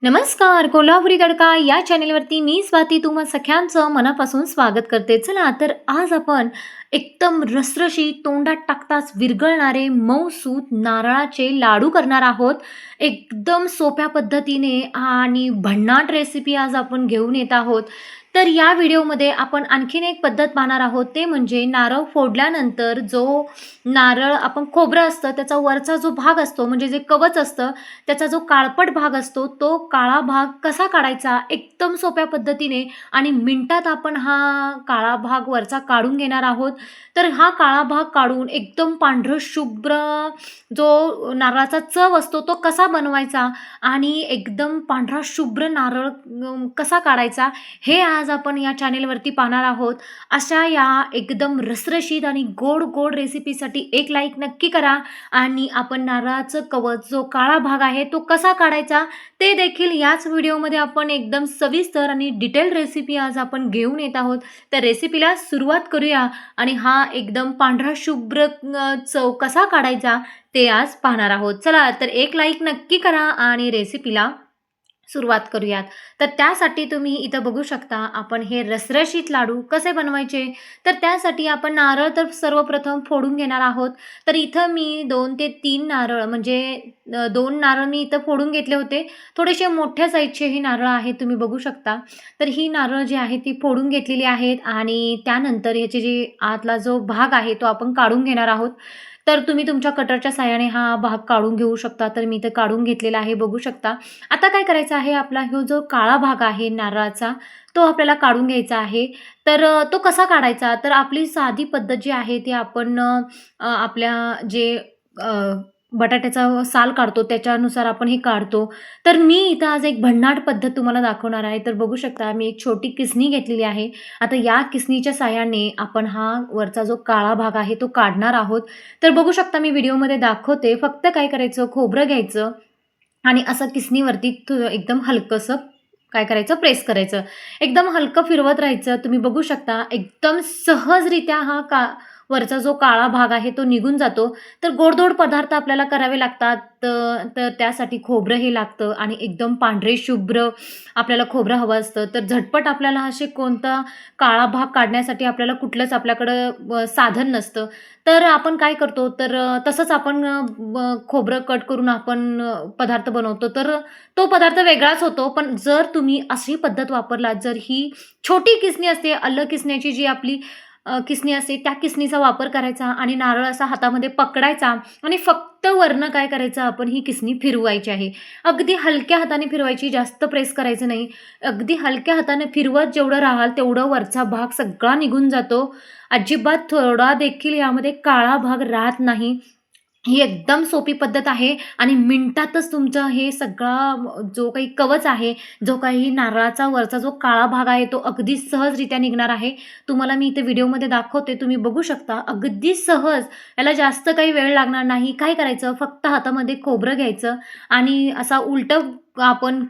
नमस्कार. कोल्हापुरी तडका या चॅनेलवरती मी स्वाती तुम्हा सगळ्यांचं मनापासून स्वागत करते. चला तर आज आपण एकदम रसरशीत तोंडात टाकताच विरघळणारे मऊसूत नारळाचे लाडू करणार आहोत. एकदम सोप्या पद्धतीने आणि भन्नाट रेसिपी आज आपण घेऊन येत आहोत. तर या व्हिडिओमध्ये आपण आणखीन एक पद्धत पाहणार आहोत, ते म्हणजे नारळ फोडल्यानंतर जो नारळ आपण खोबरं असतं त्याचा वरचा जो भाग असतो म्हणजे जे कवच असतं त्याचा जो काळपट भाग असतो तो काळा भाग कसा काढायचा एकदम सोप्या पद्धतीने आणि मिनिटात आपण हा काळा भाग वरचा काढून घेणार आहोत. तर हा काळा भाग काढून एकदम पांढरं शुभ्र जो नारळाचा चव असतो तो कसा बनवायचा आणि एकदम पांढरा शुभ्र नारळ कसा काढायचा हे आज आपण या चॅनेलवरती पाहणार आहोत. अशा या एकदम रसरशीत आणि गोड गोड रेसिपीसाठी एक लाईक नक्की करा आणि आपण नारळाचं कवच जो काळा भाग आहे तो कसा काढायचा ते देखील याच व्हिडिओमध्ये आपण एकदम सविस्तर आणि डिटेल रेसिपी आज आपण घेऊन येत आहोत. तर रेसिपीला सुरुवात करूया आणि हा एकदम पांढरा शुभ्र चव कसा काढायचा ते आज पाहणार आहोत. चला तर एक लाईक नक्की करा आणि रेसिपीला सुरुवात करूयात. तर त्यासाठी तुम्ही इथं बघू शकता आपण हे रसरशीत लाडू कसे बनवायचे. तर त्यासाठी आपण नारळ तर सर्वप्रथम फोडून घेणार आहोत. तर इथं मी 2 ते 3 नारळ म्हणजे 2 नारळ मी इथं फोडून घेतले होते. थोडेसे मोठ्या साईजचे हे नारळ आहेत तुम्ही बघू शकता. तर ही नारळ जी आहे ती फोडून घेतलेली आहेत आणि त्यानंतर ह्याचे जे आतला जो भाग आहे तो आपण काढून घेणार आहोत. तर तुम्ही तुमच्या कटरच्या साहाय्याने हा भाग काढून घेऊ शकता. तर मी इथं काढून घेतलेला आहे बघू शकता. आता काय करायचं आहे आपला ह्यो जो काळा भाग आहे नारळाचा तो आपल्याला काढून घ्यायचा आहे. तर तो कसा काढायचा तर आपली साधी पद्धत जी आहे ती आपण आपल्या जे बटाट्याचा साल काढतो त्याच्यानुसार आपण हे काढतो. तर मी इथं आज एक भन्नाट पद्धत तुम्हाला दाखवणार आहे. तर बघू शकता मी एक छोटी किसणी घेतलेली आहे. आता या किसणीच्या साहाय्याने आपण हा वरचा जो काळा भाग आहे तो काढणार आहोत. तर बघू शकता मी व्हिडिओमध्ये दाखवते. फक्त काय करायचं खोबरं घ्यायचं आणि असं किसणीवरती एकदम हलकंसं काय करायचं प्रेस करायचं. एकदम हलकं फिरवत राहायचं. तुम्ही बघू शकता एकदम सहजरित्या हा वरचा जो काळा भाग आहे तो निघून जातो. तर गोडधोड पदार्थ आपल्याला करावे लागतात. तर त्यासाठी खोबरं हे लागतं आणि एकदम पांढरे शुभ्र आपल्याला खोबरं हवं असतं. तर झटपट आपल्याला असे कोणता काळा भाग काढण्यासाठी आपल्याला कुठलंच आपल्याकडं साधन नसतं. तर आपण काय करतो तर तसंच आपण खोबरं कट करून आपण पदार्थ बनवतो. तर तो पदार्थ वेगळाच होतो. पण जर तुम्ही अशी पद्धत वापरलात, जर ही छोटी किसणी असते, अल्ल किसण्याची जी आपली किसणी असते त्या किसणीचा वापर करायचा आणि नारळ असा हातामध्ये पकडायचा आणि फक्त वरनं काय करायचं आपण ही किसणी फिरवायची आहे. अगदी हलक्या हाताने फिरवायची, जास्त प्रेस करायचं नाही. अगदी हलक्या हाताने फिरवत जेवढं राहाल तेवढं वरचा भाग सगळा निघून जातो. अजिबात थोडा देखील यामध्ये काळा भाग राहत नाही. ही एकदम सोपी पद्धत आहे आणि मिनिटातच तुमचं हे सगळा जो काही कवच आहे, जो काही नारळाचा वरचा जो काळा भाग आहे, तो अगदी सहजरित्या निघणार आहे. तुम्हाला मी इथे व्हिडिओमध्ये दाखवते, तुम्ही बघू शकता. अगदी सहज, याला जास्त काही वेळ लागणार नाही. काय करायचं, फक्त हातामध्ये खोबरं घ्यायचं आणि असा उलटं आपण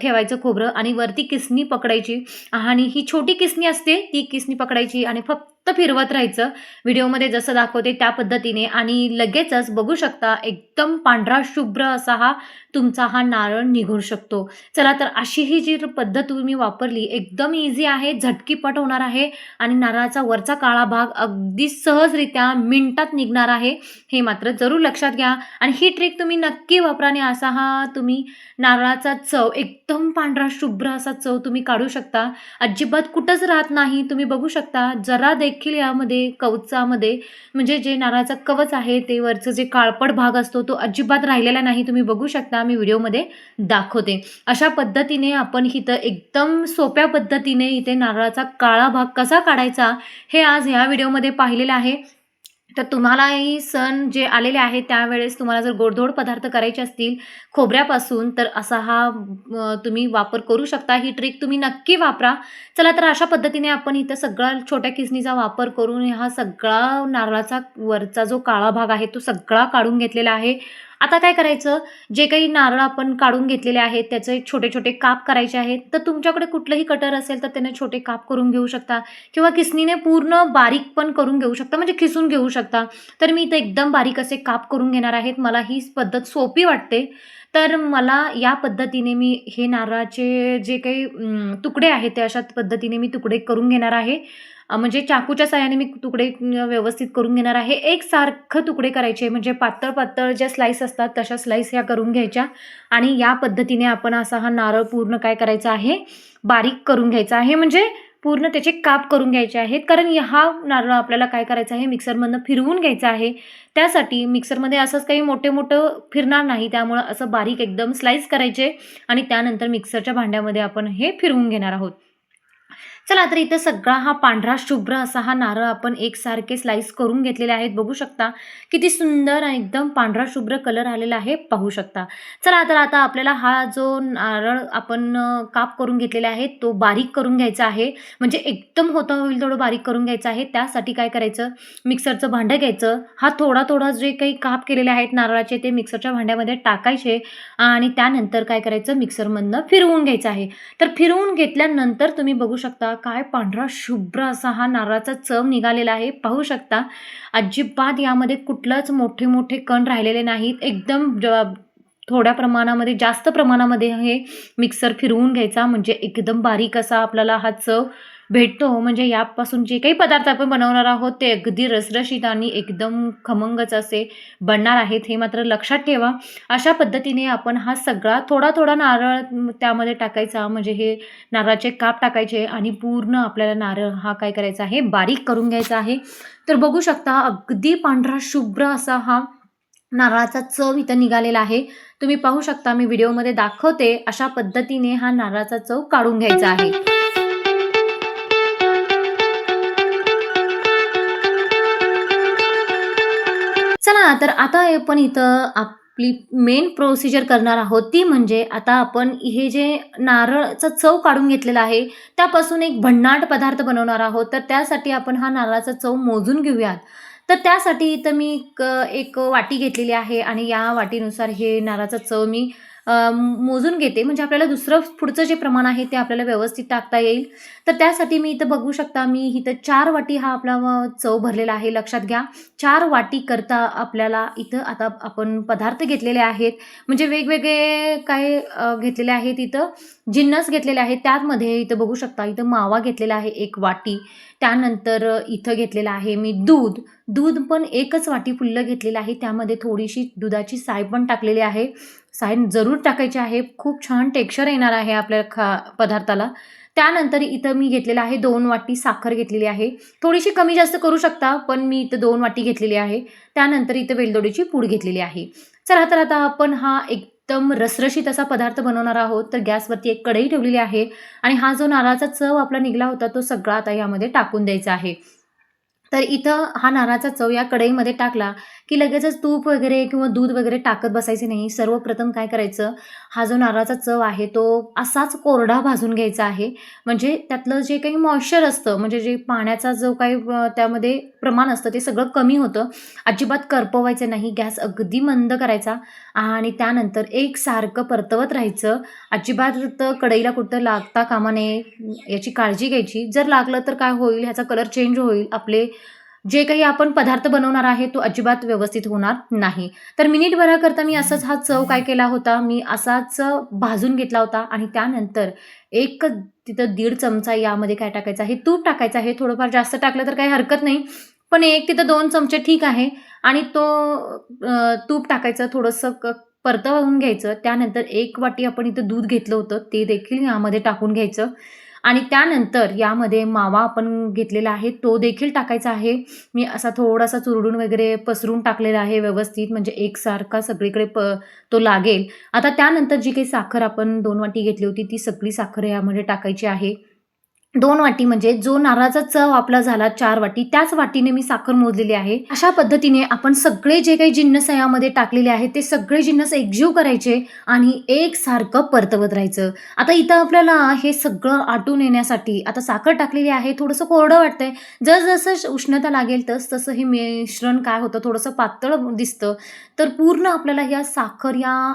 ठेवायचं खोबरं आणि वरती किसणी पकडायची आणि ही छोटी किसणी असते, ती किसणी पकडायची आणि फक्त फिरवत राहायचं. व्हिडिओमध्ये जसं दाखवते त्या पद्धतीने आणि लगेचच बघू शकता एकदम पांढरा शुभ्र असा तुमचा हा नारळ निघू शकतो. चला तर अशी ही जी पद्धत तुम्ही वापरली एकदम इझी आहे, झटकीपट होणार आहे आणि नारळाचा वरचा काळा भाग अगदी सहजरित्या मिनिटात निघणार आहे. हे मात्र जरूर लक्षात घ्या आणि ही ट्रिक तुम्ही नक्की वापरा आणि असा हा तुम्ही नारळाचा चव एकदम पांढरा शुभ्र असा चव तुम्ही काढू शकता. अजिबात कुठंच राहत नाही. तुम्ही बघू शकता जरा देखील यामध्ये कवचामध्ये म्हणजे जे नारळाचं कवच आहे ते वरचं जे काळपट भाग असतो तो अजिबात राहिलेला नाही. तुम्ही बघू शकता मी व्हिडिओमध्ये दाखवते. अशा पद्धतीने आपण इथं एकदम सोप्या पद्धतीने इथे नारळाचा काळा भाग कसा काढायचा हे आज ह्या व्हिडिओमध्ये पाहिलेलं आहे. तर तुम्हालाही सण जे आलेले आहेत त्यावेळेस तुम्हाला जर गोडधोड पदार्थ करायचे असतील खोबऱ्यापासून तर असा हा तुम्ही वापर करू शकता. ही ट्रिक तुम्ही नक्की वापरा. चला तर अशा पद्धतीने आपण इथं सगळा छोट्या किसणीचा वापर करून हा सगळा नारळाचा वरचा जो काळा भाग आहे तो सगळा काढून घेतलेला आहे. आता काय करायचं, जे काही नारळ आपण काढून घेतलेले आहेत त्याचे छोटे छोटे काप करायचे आहेत. तर तुमच्याकडे कुठलंही कटर असेल तर त्याने छोटे काप करून घेऊ शकता किंवा किसणीने पूर्ण बारीक पण करून घेऊ शकता, म्हणजे खिसून घेऊ शकता. तर मी इथं एकदम बारीक असे काप करून घेणार आहेत. मला ही पद्धत सोपी वाटते. तर मला या पद्धतीने मी हे नारळाचे जे काही तुकडे आहेत ते अशा पद्धतीने मी तुकडे करून घेणार आहे. म्हणजे चाकूच्या साहाय्याने मी तुकडे व्यवस्थित करून घेणार आहे. एकसारखं तुकडे करायचे म्हणजे पातळ-पातळ ज्या स्लाईस असतात तशा स्लाईस ह्या करून घ्यायच्या आणि या पद्धतीने आपण असा हा नारळ पूर्ण काय करायचा आहे, बारीक करून घ्यायचा आहे. म्हणजे पूर्ण त्याचे काप करून घ्यायचे आहेत. कारण हा नारळ आपल्याला काय करायचा आहे, मिक्सरमधनं फिरवून घ्यायचा आहे. त्यासाठी मिक्सरमध्ये असंच काही मोठं-मोठं फिरणार नाही. त्यामुळं असं बारीक एकदम स्लाईस करायचे आणि त्यानंतर मिक्सरच्या भांड्यामध्ये आपण हे फिरवून घेणार आहोत. चला तर इथं सगळा हा पांढरा शुभ्र असा हा नारळ आपण एकसारखे स्लाईस करून घेतलेले आहेत. बघू शकता किती सुंदर आणि एकदम पांढरा शुभ्र कलर आलेला आहे, पाहू शकता. चला तर आता आपल्याला हा जो नारळ आपण काप करून घेतलेला आहे तो बारीक करून घ्यायचा आहे. म्हणजे एकदम होईल तेवढं बारीक करून घ्यायचं आहे. त्यासाठी काय करायचं, मिक्सरचं भांडं घ्यायचं. हा थोडा जे काही काप केलेले आहेत नारळाचे ते मिक्सरच्या भांड्यामध्ये टाकायचे आणि त्यानंतर काय करायचं, मिक्सरमधनं फिरवून घ्यायचं आहे. तर फिरवून घेतल्यानंतर तुम्ही बघू शकता काय पांढरा शुभ्र असा हा नारळाचा चव निघालेला आहे, पाहू शकता. अजिबात यामध्ये कुठलाच मोठे-मोठे कण राहिलेले नाहीत. एकदम थोड्या प्रमाणामध्ये, जास्त प्रमाणामध्ये हे मिक्सर फिरवून घ्यायचा म्हणजे एकदम बारीक असा आपल्याला हा चव भेटतो. म्हणजे यापासून जे काही पदार्थ आपण बनवणार आहोत ते अगदी रसरशीत आणि एकदम खमंगच असे बनणार आहेत, हे मात्र लक्षात ठेवा. अशा पद्धतीने आपण हा सगळा थोडा-थोडा नारळ त्यामध्ये टाकायचा. म्हणजे हे नारळाचे काप टाकायचे आणि पूर्ण आपल्याला नारळ हा काय करायचा आहे, बारीक करून घ्यायचा आहे. तर बघू शकता अगदी पांढरा शुभ्र असा हा नारळाचा चव इथं निघालेला आहे. तुम्ही पाहू शकता, मी व्हिडिओमध्ये दाखवते अशा पद्धतीने हा नारळाचा चव काढून घ्यायचा आहे. चला तर आता आपण इथं आपली मेन प्रोसिजर करणार आहोत. ती म्हणजे आता आपण हे जे नारळाचं चव काढून घेतलेलं आहे, त्यापासून एक भन्नाट पदार्थ बनवणार आहोत. तर त्यासाठी आपण हा नारळाचा चव मोजून घेऊयात. तर त्यासाठी इथं मी एक वाटी घेतलेली आहे आणि या वाटीनुसार हे नारळाचं चव मी मोजून घेते. म्हणजे आपल्याला दुसरं पुढचं जे प्रमाण आहे ते आपल्याला व्यवस्थित टाकता येईल. तर त्यासाठी मी इथं बघू शकता, मी इथं 4 वाटी हा आपला चव भरलेला आहे. लक्षात घ्या. 4 वाटी करता आपल्याला इथं आता आपण पदार्थ घेतलेले आहेत. म्हणजे वेगवेगळे काय घेतलेले आहेत इथं जिन्नस घेतलेले आहेत. त्यामध्ये इथं बघू शकता, इथं मावा घेतलेला आहे 1 वाटी. त्यानंतर इथं घेतलेलं आहे मी दूध. दूध पण 1च वाटी फुल्लं घेतलेलं आहे. त्यामध्ये थोडीशी दुधाची साय पण टाकलेली आहे. साय जरूर टाकायची आहे. खूप छान टेक्स्चर येणार आहे आपल्या पदार्थाला. त्यानंतर इथं मी घेतलेलं आहे 2 वाटी साखर घेतलेली आहे. थोडीशी कमी जास्त करू शकता, पण मी इथं 2 वाटी घेतलेली आहे. त्यानंतर इथं वेलदोडीची पूड घेतलेली आहे. चला तर आता आपण हा एकदम रसरशीत असा पदार्थ बनवणार आहोत. तर गॅसवरती एक कढई ठेवलेली आहे आणि हा जो नारळाचा चव आपला निघाला होता तो सगळा आता यामध्ये टाकून द्यायचा आहे. तर इथं हा नारळाचा चव या कढईमध्ये टाकला, की लगेचच तूप वगैरे किंवा दूध वगैरे टाकत बसायचे नाही. सर्वप्रथम काय करायचं, हा जो नारळाचा चव आहे तो असाच कोरडा भाजून घ्यायचा आहे. म्हणजे त्यातलं जे काही मॉइश्चर असतं, म्हणजे जे पाण्याचा जो काही त्यामध्ये प्रमाण असतं ते सगळं कमी होतं. अजिबात करपवायचं नाही. गॅस अगदी मंद करायचा आणि त्यानंतर एकसारखं परतवत राहायचं. अजिबात कढईला कुठं लागता कामा नये याची काळजी घ्यायची. जर लागलं तर काय होईल, ह्याचा कलर चेंज होईल. आपले जे काही आपण पदार्थ बनवणार आहे तो अजिबात व्यवस्थित होणार नाही. तर मिनिटभराकरता मी असाच हा चव काय केला होता, मी असाच भाजून घेतला होता आणि त्यानंतर एक तिथं 1.5 चमचा यामध्ये काय टाकायचं आहे, तूप टाकायचं आहे. थोडंफार जास्त टाकलं तर काही हरकत नाही. पण एक तिथं 2 चमचे ठीक आहे आणि तो तूप टाकायचं, थोडंसं परतवून घ्यायचं. त्यानंतर 1 वाटी आपण इथं दूध घेतलं होतं ते देखील यामध्ये टाकून घ्यायचं आणि त्यानंतर यामध्ये मावा आपण घेतलेला आहे तो देखील टाकायचा आहे. मी असा थोडासा चुरडून वगैरे पसरून टाकलेला आहे व्यवस्थित, म्हणजे एकसारखा सगळीकडे तो लागेल. आता त्यानंतर जी काही साखर आपण 2 वाटी घेतली होती ती सगळी साखर यामध्ये टाकायची आहे. 2 वाटी म्हणजे जो नारळाचा चव आपला झाला 4 वाटी, त्याच वाटीने मी साखर मोजलेली आहे. अशा पद्धतीने आपण सगळे जे काही जिन्नस यामध्ये टाकलेले आहेत, ते सगळे जिन्नस एकजीव करायचे आणि एकसारखं परतवत राहायचं. आता इथं आपल्याला हे सगळं आटून येण्यासाठी आता साखर टाकलेली आहे, थोडंसं कोरडं वाटतंय. जसं उष्णता लागेल तसं हे मिश्रण काय होतं, थोडंसं पातळ दिसतं. तर पूर्ण आपल्याला या साखर या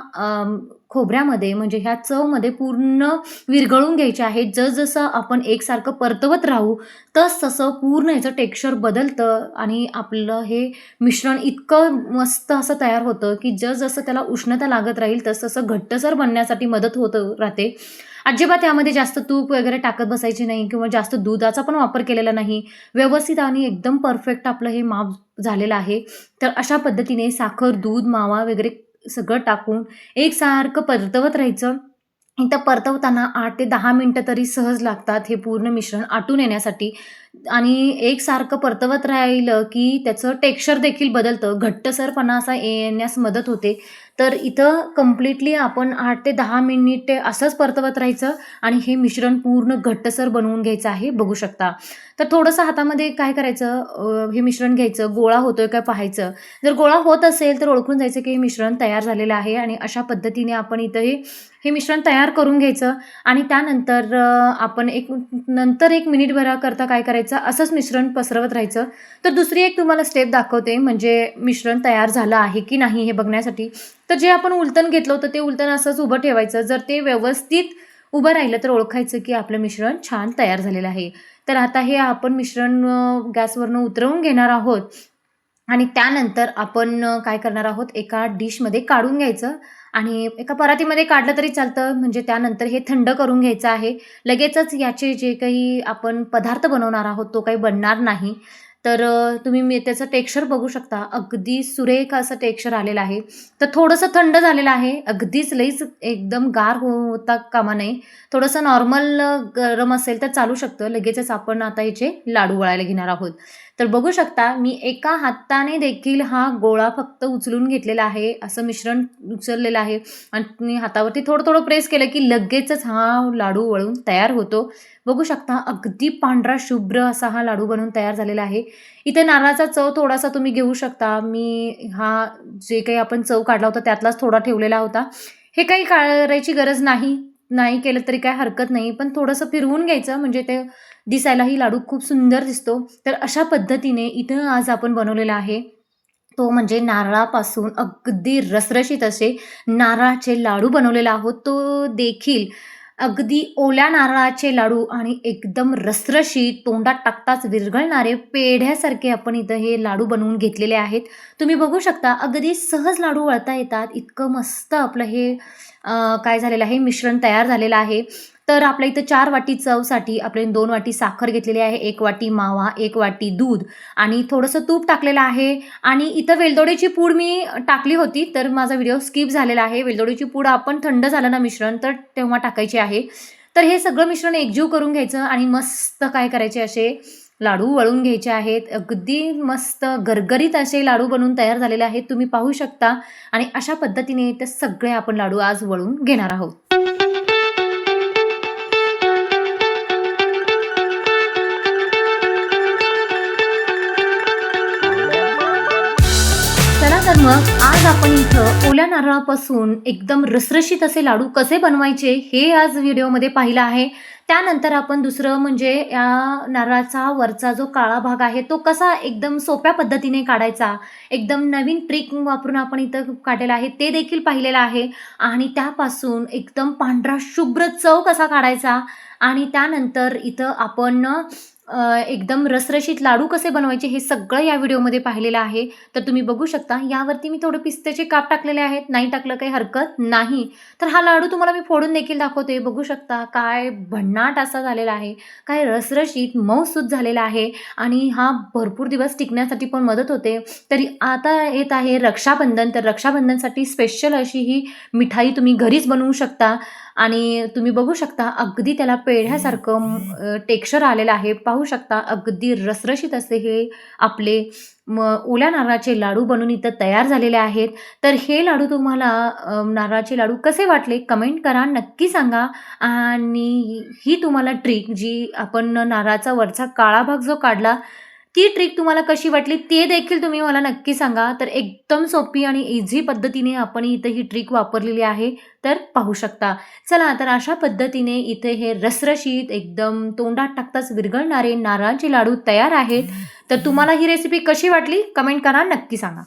खोबऱ्यामध्ये म्हणजे ह्या चवमध्ये पूर्ण विरघळून घ्यायचे आहेत. जसं आपण एकसारखं परतवत राहू तसं पूर्ण याचं टेक्स्चर बदलतं आणि आपलं हे मिश्रण इतकं मस्त असं तयार होतं, की जसं त्याला उष्णता लागत राहील तसं घट्टसर बनण्यासाठी मदत होत राहते. अजिबात यामध्ये जास्त तूप वगैरे टाकत बसायची नाही किंवा जास्त दुधाचा पण वापर केलेला नाही. व्यवस्थित आणि एकदम परफेक्ट आपलं हे माप झालेलं आहे. तर अशा पद्धतीने साखर, दूध, मावा वगैरे सगळं टाकून एकसारखं परतवत राहायचं. इथं परतवताना 8 ते 10 मिनिटं तरी सहज लागतात हे पूर्ण मिश्रण आटून येण्यासाठी आणि एकसारखं परतवत राहिलं, की त्याचं टेक्स्चर देखील बदलतं. घट्टसरपणा असा येण्यास मदत होते. तर इथं कंप्लीटली आपण 8 ते 10 मिनिटे असंच परतवत राहायचं आणि हे मिश्रण पूर्ण घट्टसर बनवून घ्यायचं आहे, बघू शकता. तर थोडंसं हातामध्ये काय करायचं हे मिश्रण घ्यायचं, गोळा होतोय का पाहायचं. जर गोळा होत असेल तर ओळखून जायचं, की हे मिश्रण तयार झालेलं आहे आणि अशा पद्धतीने आपण इथं हे मिश्रण तयार करून घ्यायचं आणि त्यानंतर आपण नंतर 1 मिनिटभराकरता काय करायचं, असंच मिश्रण पसरवत राहायचं. तर दुसरी एक तुम्हाला स्टेप दाखवते, म्हणजे मिश्रण तयार झालं आहे की नाही हे बघण्यासाठी. तर जे आपण उलटण घेतलं होतं ते उलटण असंच उभं ठेवायचं. जर ते व्यवस्थित उभं राहिलं तर ओळखायचं की आपलं मिश्रण छान तयार झालेलं आहे. तर आता हे आपण मिश्रण गॅसवरनं उतरवून घेणार आहोत आणि त्यानंतर आपण काय करणार आहोत, एका डिशमध्ये काढून घ्यायचं आणि एका परातीमध्ये काढलं तरी चालतं. म्हणजे त्यानंतर हे थंड करून घ्यायचं आहे. लगेचच याचे जे काही आपण पदार्थ बनवणार आहोत तो काही बनणार नाही. तर तुम्ही त्याचं टेक्स्चर बघू शकता. अगदी सुरेख असं टेक्स्चर आलेलं आहे. तर थोडंसं थंड झालेलं आहे. अगदीच लईच एकदम गार होता कामा नये. थोडंसं नॉर्मल गरम असेल तर चालू शकतं. लगेचच आपण आता याचे लाडू वळायला घेणार आहोत. तर बघू शकता मी एका हाताने देखील हा गोळा फक्त उचलून घेतलेला आहे. असं मिश्रण उचललेलं आहे आणि हातावरती थोडं-थोडं प्रेस केलं की लगेचच हा लाडू वळून तयार होतो. बघू शकता अगदी पांढरा शुभ्र असा हा लाडू बनवून तयार झालेला आहे. इथे नारळाचा चव थोडासा तुम्ही घेऊ शकता. मी हा जे काही आपण चव काढला होता त्यातलाच थोडा ठेवलेला होता. हे काही करायची गरज नाही. नाही केलं तरी काही हरकत नाही. पण थोडंसं फिरवून घ्यायचं म्हणजे ते दिसायलाही लाडू खूप सुंदर दिसतो. तर अशा पद्धतीने इथं आज आपण बनवलेला आहे. तो म्हणजे नारळापासून अगदी रसरशीत असे नारळाचे लाडू बनवलेला आहोत. तो देखील अगदी ओल्या नारळाचे लाडू आणि एकदम रसरशीत तोंडात टाकताच विरघळणारे पेढ्यासारखे आपण इथं हे लाडू बनवून घेतलेले आहेत. तुम्ही बघू शकता अगदी सहज लाडू वळता येतात. इतकं मस्त आपलं हे काय झालेलं आहे मिश्रण तयार झालेलं आहे. तर आपल्या इथं 4 वाटी चवसाठी आपले 2 वाटी साखर घेतलेली आहे, 1 वाटी मावा, 1 वाटी दूध आणि थोडंसं तूप टाकलेलं आहे आणि इथं वेलदोड्याची पूड मी टाकली होती, तर माझा व्हिडिओ स्किप झालेला आहे. वेलदोड्याची पूड आपण थंड झालं ना मिश्रण, तर तेव्हा टाकायची आहे. तर हे सगळं मिश्रण एकजीव करून घ्यायचं आणि मस्त काय करायचे असे लाडू वळून घ्यायचे आहेत. अगदी मस्त गरगरीत असे लाडू बनवून तयार झालेले आहेत. तुम्ही पाहू शकता आणि अशा पद्धतीने ते सगळे आपण लाडू आज वळून घेणार आहोत. चला तर मग आज आपण इथं ओल्या नारळापासून एकदम रसरशीत असे लाडू कसे बनवायचे हे आज व्हिडिओमध्ये पाहिलं आहे. त्यानंतर आपण दुसरं म्हणजे या नारळाचा वरचा जो काळा भाग आहे तो कसा एकदम सोप्या पद्धतीने काढायचा, एकदम नवीन ट्रिक वापरून आपण इथं काढलेला आहे ते देखील पाहिलेलं आहे आणि त्यापासून एकदम पांढरा शुभ्र चव कसा काढायचा आणि त्यानंतर इथं आपण एकदम रसरशीत लाडू कसे बनवायचे हे सगळं या व्हिडिओमध्ये पाहिलेलं आहे. तर तुम्ही बघू शकता यावरती मी थोडे पिस्त्याचे काप टाकलेले आहेत. नाही टाकलं काही हरकत नाही. तर हा लाडू तुम्हाला मी फोडून देखील दाखवते. बघू शकता काय भन्नाट असा झालेला आहे. काय रसरशीत मऊसूत झालेला आहे आणि हा भरपूर दिवस टिकण्यासाठी पण मदत होते. तरी आता येत आहे रक्षाबंधन. तर रक्षाबंधनसाठी स्पेशल अशी ही मिठाई तुम्ही घरीच बनवू शकता आणि तुम्ही बघू शकता अगदी त्याला पेढ्यासारखं टेक्स्चर आलेलं आहे. पाहू शकता अगदी रसरशीत असे हे आपले ओल्या नारळाचे लाडू बनून इथं तयार झालेले आहेत. तर हे लाडू तुम्हाला नारळाचे लाडू कसे वाटले कमेंट करा, नक्की सांगा. आणि ही तुम्हाला ट्रिक जी आपण नारळाचा वरचा काळा भाग जो काढला ती ट्रिक तुम्हाला कशी वाटली ते देखील तुम्ही मला नक्की सांगा. तर एकदम सोपी आणि इझी पद्धतीने आपण इथे ही ट्रिक वापरलेली आहे. तर पाहू शकता. चला तर अशा पद्धतीने इथे हे रसरशीत एकदम तोंडात टाकताच विरघळणारे नारळाचे लाडू तयार आहेत. तर तुम्हाला ही रेसिपी कशी वाटली कमेंट करा, नक्की सांगा.